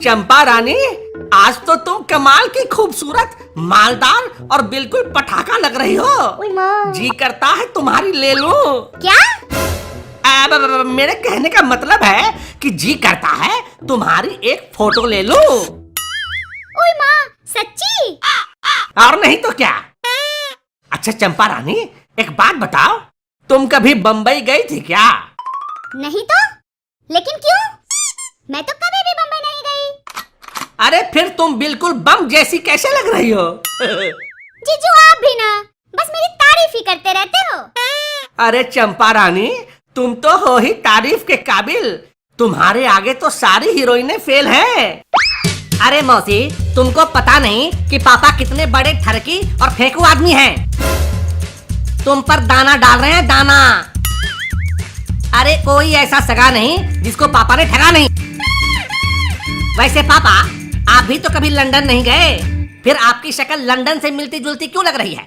चंपा रानी, आज तो तुम कमाल की खूबसूरत, मालदार और बिल्कुल पटाखा लग रही हो। जी करता है तुम्हारी ले लूं। क्या? मेरे कहने का मतलब है कि जी करता है तुम्हारी एक फोटो ले लूं। ओए माँ, सच्ची? और नहीं तो क्या। अच्छा चंपा रानी, एक बात बताओ, तुम कभी बम्बई गई थी क्या? नहीं तो, लेकिन क्यों? मैं तो कभी भी बम्बई नहीं गई। अरे फिर तुम बिल्कुल बम जैसी कैसे लग रही हो? जीजू आप भी ना, बस मेरी तारीफ ही करते रहते हो। अरे चंपा रानी, तुम तो हो ही तारीफ के काबिल। तुम्हारे आगे तो सारी हीरोइनें फेल हैं। अरे मौसी, तुमको पता नहीं कि पापा कितने बड़े ठरकी और फेंकू आदमी हैं। तुम पर दाना डाल रहे हैं, दाना। अरे कोई ऐसा सगा नहीं जिसको पापा ने ठगा नहीं। वैसे पापा, आप भी तो कभी लंदन नहीं गए, फिर आपकी शक्ल लंदन से मिलती जुलती क्यों लग रही है?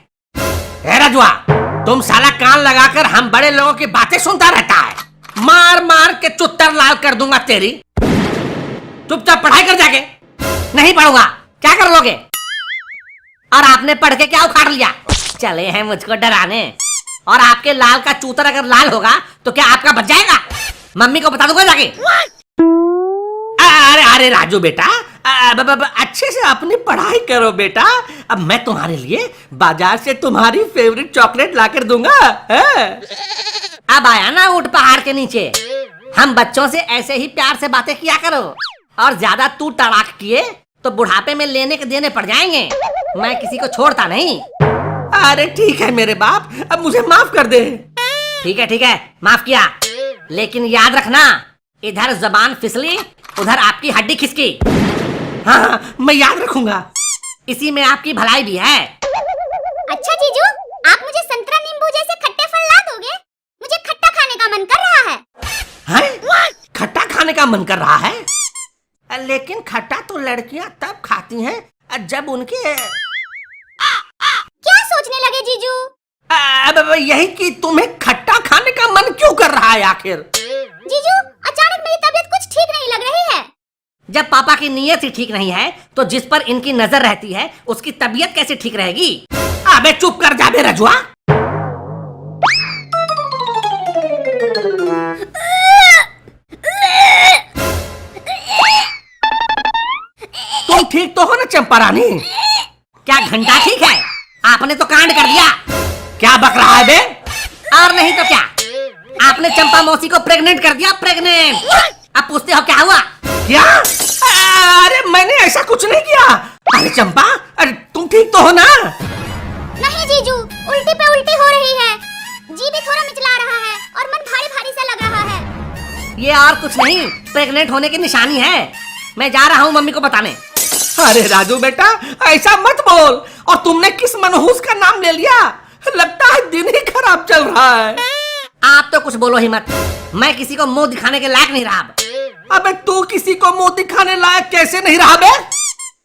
ए रजुआ, तुम साला कान लगाकर हम बड़े लोगों की बातें सुनता रहता है। मार मार के चुत्तर लाल कर दूंगा तेरी। चुपचाप पढ़ाई कर जाके। नहीं पढ़ूंगा। क्या कर लोगे? और आपने पढ़ के क्या उखाड़ लिया? चले हैं मुझको डराने। और आपके लाल का चूतर अगर लाल होगा तो क्या आपका बच जाएगा? मम्मी को बता दूंगा जाके। अरे अरे राजू बेटा, अच्छे से अपनी पढ़ाई करो बेटा। अब मैं तुम्हारे लिए बाजार से तुम्हारी फेवरेट चॉकलेट लाकर दूंगा। अब आया ना ऊंट पहाड़ के नीचे। हम बच्चों से ऐसे ही प्यार से बातें किया करो, और ज्यादा तू तड़ाक किए तो बुढ़ापे में लेने के देने पड़ जाएंगे। मैं किसी को छोड़ता नहीं। अरे ठीक है मेरे बाप, अब मुझे माफ कर दे। ठीक है, माफ किया। लेकिन याद रखना, इधर जबान फिसली उधर आपकी हड्डी खिसकी। हाँ, मैं याद रखूंगा। इसी में आपकी भलाई भी है। अच्छा जीजू, आप मुझे संतरा नींबू जैसे खट्टे फल ला दोगे? मुझे खट्टा खाने का मन कर रहा है। हैं? खट्टा खाने का मन कर रहा है? लेकिन खट्टा तो लड़कियां तब खाती हैं जब उनके... क्या सोचने लगे जीजू? अब यही कि तुम्हें खट्टा खाने का मन क्यों कर रहा है आखिर? जीजू, अचानक मेरी तबीयत कुछ ठीक नहीं लग रही है। जब पापा की नीयत ही ठीक नहीं है तो जिस पर इनकी नजर रहती है उसकी तबीयत कैसे ठीक रहेगी? अबे चुप कर जा बे रजुआ। तुम ठीक तो हो ना चंपा रानी? क्या घंटा ठीक है? आपने तो कांड कर दिया। क्या बक रहा है बे? और नहीं तो क्या, आपने चंपा मौसी को प्रेग्नेंट कर दिया, प्रेग्नेंट। अब पूछते हो क्या हुआ? क्या? अरे मैंने ऐसा कुछ नहीं किया। अरे चंपा, अरे तुम ठीक तो हो ना? नहीं जीजू, उल्टी पे उल्टी हो रही है। जी भी थोड़ा मिचला रहा है और मन भारी भारी सा लग रहा है। ये और कुछ नहीं, प्रेग्नेंट होने की निशानी है। मैं जा रहा हूँ मम्मी को बताने। अरे राजू बेटा, ऐसा मत बोल। और तुमने किस मनहूस का नाम ले लिया? लगता है दिन ही खराब चल रहा है। आप तो कुछ बोलो ही मत। मैं किसी को मुंह दिखाने के लायक नहीं रहा। अबे तू किसी को मुंह दिखाने लायक कैसे नहीं रहा बे?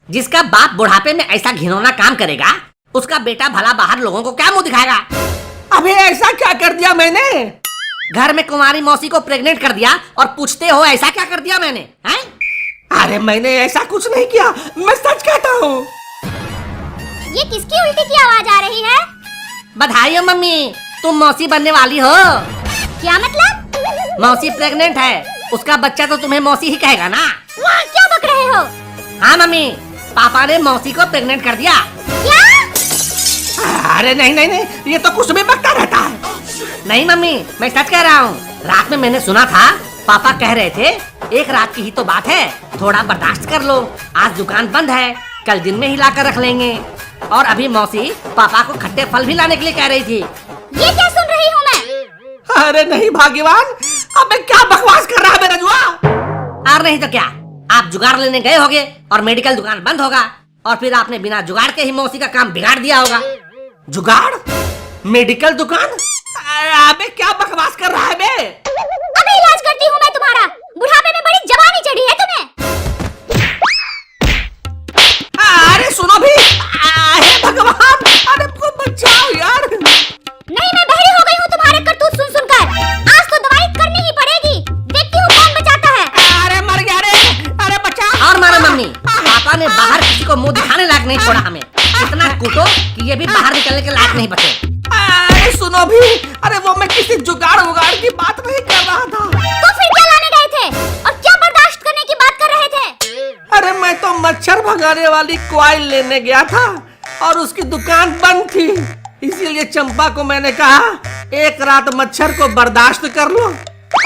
जिसका बाप बुढ़ापे में ऐसा घिनौना काम करेगा, उसका बेटा भला बाहर लोगों को क्या मुंह दिखाएगा? अबे ऐसा क्या कर दिया मैंने? घर में कुमारी मौसी को प्रेग्नेंट कर दिया और पूछते हो ऐसा क्या कर दिया मैंने? हैं? अरे मैंने ऐसा कुछ नहीं किया, मैं सच कहता हूँ। ये किसकी उल्टी की आवाज आ रही है? बधाई हो मम्मी, तुम मौसी बनने वाली हो। क्या मतलब? मौसी प्रेग्नेंट है, उसका बच्चा तो तुम्हें मौसी ही कहेगा ना। क्या बक रहे हो? हाँ मम्मी, पापा ने मौसी को प्रेग्नेंट कर दिया। क्या? अरे नहीं नहीं नहीं, ये तो कुछ भी बकता रहता है। नहीं मम्मी, मैं सच कह रहा हूँ। रात में मैंने सुना था, पापा कह रहे थे एक रात की ही तो बात है, थोड़ा बर्दाश्त कर लो। आज दुकान बंद है, कल दिन में ही ला कर रख लेंगे। और अभी मौसी पापा को खट्टे फल भी लाने के लिए कह रही थी। ये क्या सुन रही हूँ मैं? अरे नहीं भाग्यवान, अबे क्या बकवास कर रहा है बे रजुआ? और नहीं तो क्या, आप जुगाड़ लेने गए होगे और मेडिकल दुकान बंद होगा, और फिर आपने बिना जुगाड़ के ही मौसी का काम बिगाड़ दिया होगा। जुगाड़? मेडिकल दुकान? अबे क्या बकवास कर रहा है बे? अबे इलाज करती हूँ मैं तुम्हारा। बुढ़ापे में बड़ी जवानी चढ़ी है तुम्हें। अरे सुनो भी, अरे भगवान, अरे को बचाओ यार। नहीं, मैं बहरी हो गई हूँ तुम्हारे करतूत सुन सुनकर। आज तो दवाई करनी ही पड़ेगी। देखती हूँ कौन बचाता है। अरे मर गया रे, अरे बचाओ। और मारो मम्मी। ने बाहर किसी को मुंह दिखाने लायक नहीं छोड़ा हमें। इतना कूटो कि ये भी बाहर निकलने के लायक नहीं बचे। अरे सुनो भी, अरे वो मैं किसी जुगाड़ उगाड़ की बात नहीं कर रहा था। तो फिर क्या लाने गए थे और क्या बर्दाश्त करने की बात कर रहे थे? अरे मैं तो मच्छर भगाने वाली कॉइल लेने गया था और उसकी दुकान बंद थी, इसीलिए चंपा को मैंने कहा एक रात मच्छर को बर्दाश्त कर लो,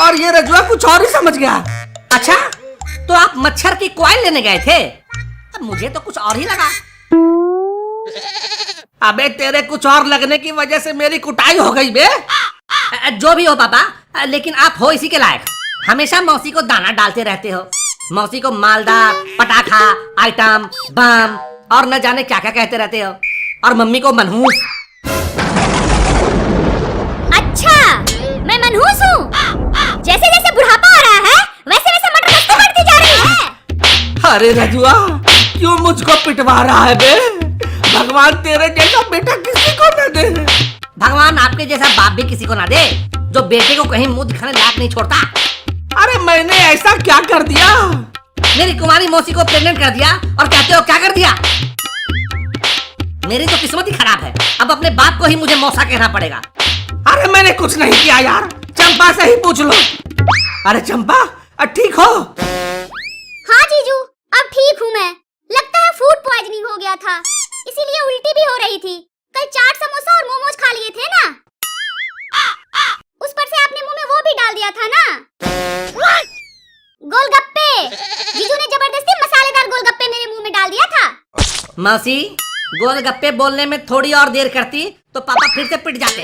और ये रजुआ कुछ और ही समझ गया। अच्छा, तो आप मच्छर की कॉइल लेने गए थे? अब मुझे तो कुछ और ही लगा। अबे तेरे कुछ और लगने की वजह से मेरी कुटाई हो गई बे। जो भी हो पापा, लेकिन आप हो इसी के लायक। हमेशा मौसी को दाना डालते रहते हो। मौसी को मालदार, पटाखा, आइटम, बम और न जाने क्या क्या कहते रहते हो, और मम्मी को मनहूस। अच्छा, मैं मनहूस हूँ? जैसे जैसे बुढ़ापा आ रहा है वैसे वैसे मटर गश्ती बढ़ती जा रही है। अरे रजुआ, क्यों मुझको पिटवा रहा है बे? भगवान तेरे जैसा बेटा किसी को न दे। भगवान आपके जैसा बाप भी किसी को ना दे, जो बेटे को कहीं मुंह दिखाने लायक नहीं छोड़ता। अरे मैंने ऐसा क्या कर दिया? मेरी कुमारी मौसी को प्रेग्नेंट कर दिया और कहते हो क्या कर दिया? मेरी तो किस्मत ही खराब है। अब अपने बाप को ही मुझे मौसा कहना पड़ेगा। अरे मैंने कुछ नहीं किया यार, चंपा से ही पूछ लो। अरे चंपा, ठीक हो? हाँ जीजू, अब ठीक हूँ मैं। लगता है फूड पॉइजनिंग हो गया था, इसीलिए उल्टी भी हो रही थी। कल चाट समोसा और मोमोज खा लिए थे ना, उस पर से आपने मुंह में वो भी डाल दिया था ना, गोलगप्पे। जीजू ने जबरदस्ती मसालेदार गोलगप्पे मेरे मुंह में डाल दिया था। मौसी, गोलगप्पे बोलने में थोड़ी और देर करती तो पापा फिर से पिट जाते।